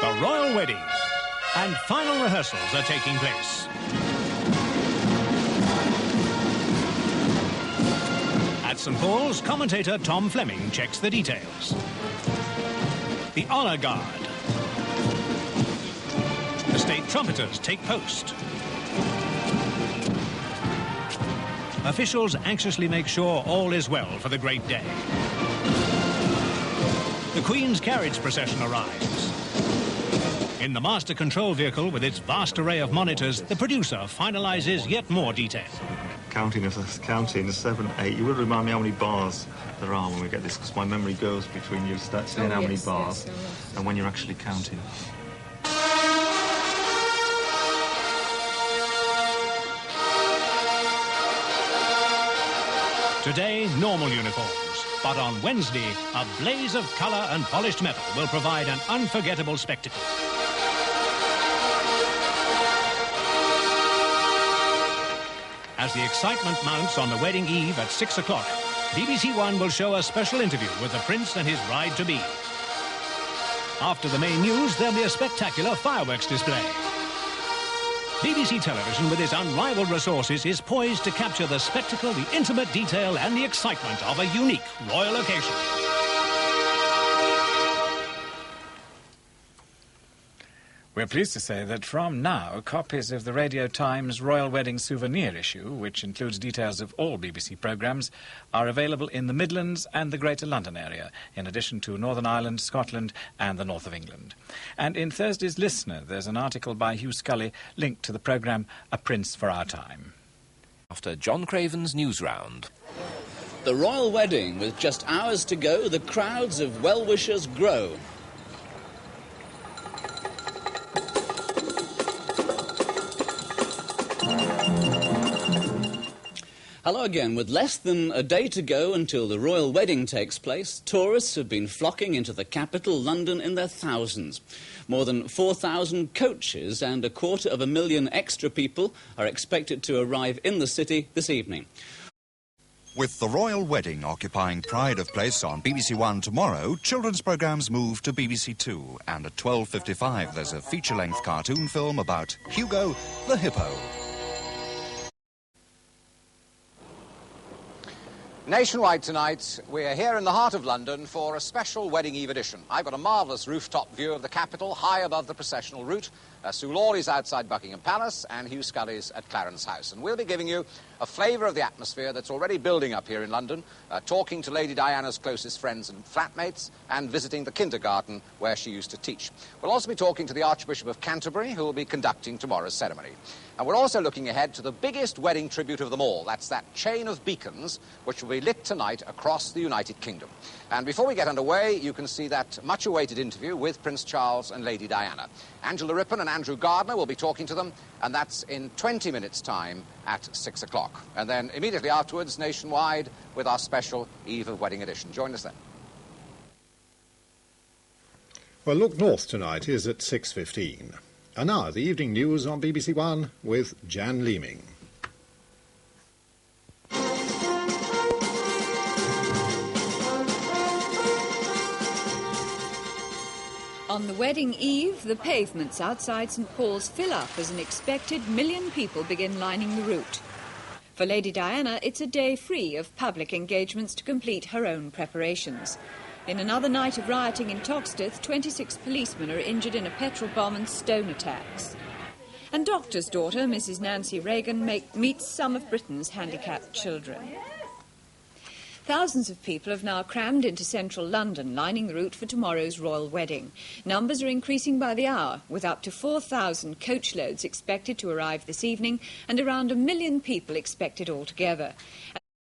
The royal wedding. And final rehearsals are taking place. At St Paul's, commentator Tom Fleming checks the details. The honour guard. The state trumpeters take post. Officials anxiously make sure all is well for the great day. The Queen's carriage procession arrives. In the master control vehicle with its vast array of monitors, the producer finalises yet more detail. Counting 7, 8. You would remind me how many bars there are when we get this, because my memory goes between you saying how many bars and when you're actually counting. Today, normal uniforms. But on Wednesday, a blaze of colour and polished metal will provide an unforgettable spectacle. As the excitement mounts on the wedding eve at 6 o'clock, BBC One will show a special interview with the Prince and his bride-to-be. After the main news, there'll be a spectacular fireworks display. BBC Television, with its unrivaled resources, is poised to capture the spectacle, the intimate detail and the excitement of a unique royal occasion. We're pleased to say that from now, copies of the Radio Times Royal Wedding Souvenir issue, which includes details of all BBC programmes, are available in the Midlands and the Greater London area, in addition to Northern Ireland, Scotland and the north of England. And in Thursday's Listener, there's an article by Hugh Scully linked to the programme A Prince for Our Time. After John Craven's news round. The royal wedding, with just hours to go, the crowds of well-wishers grow. Hello again. With less than a day to go until the royal wedding takes place, tourists have been flocking into the capital, London, in their thousands. More than 4,000 coaches and 250,000 extra people are expected to arrive in the city this evening. With the royal wedding occupying pride of place on BBC One tomorrow, children's programmes move to BBC Two. And at 12:55 there's a feature-length cartoon film about Hugo the Hippo. Nationwide tonight, we are here in the heart of London for a special Wedding Eve edition. I've got a marvellous rooftop view of the capital, high above the processional route. Sue Lawley's outside Buckingham Palace and Hugh Scully's at Clarence House. And we'll be giving you a flavour of the atmosphere that's already building up here in London, talking to Lady Diana's closest friends and flatmates and visiting the kindergarten where she used to teach. We'll also be talking to the Archbishop of Canterbury, who will be conducting tomorrow's ceremony. And we're also looking ahead to the biggest wedding tribute of them all. That's that chain of beacons which will be lit tonight across the United Kingdom. And before we get underway, you can see that much-awaited interview with Prince Charles and Lady Diana. Angela Rippon and Andrew Gardner will be talking to them, and that's in 20 minutes' time at 6 o'clock. And then immediately afterwards, Nationwide, with our special Eve of Wedding edition. Join us then. Well, Look North tonight is at 6:15. And now, the evening news on BBC One with Jan Leeming. On the wedding eve, the pavements outside St Paul's fill up as an expected 1 million people begin lining the route. For Lady Diana, it's a day free of public engagements to complete her own preparations. In another night of rioting in Toxteth, 26 policemen are injured in a petrol bomb and stone attacks. And Doctor's daughter, Mrs Nancy Reagan, meets some of Britain's handicapped children. Thousands of people have now crammed into central London, lining the route for tomorrow's royal wedding. Numbers are increasing by the hour, with up to 4,000 coachloads expected to arrive this evening and around 1 million people expected altogether.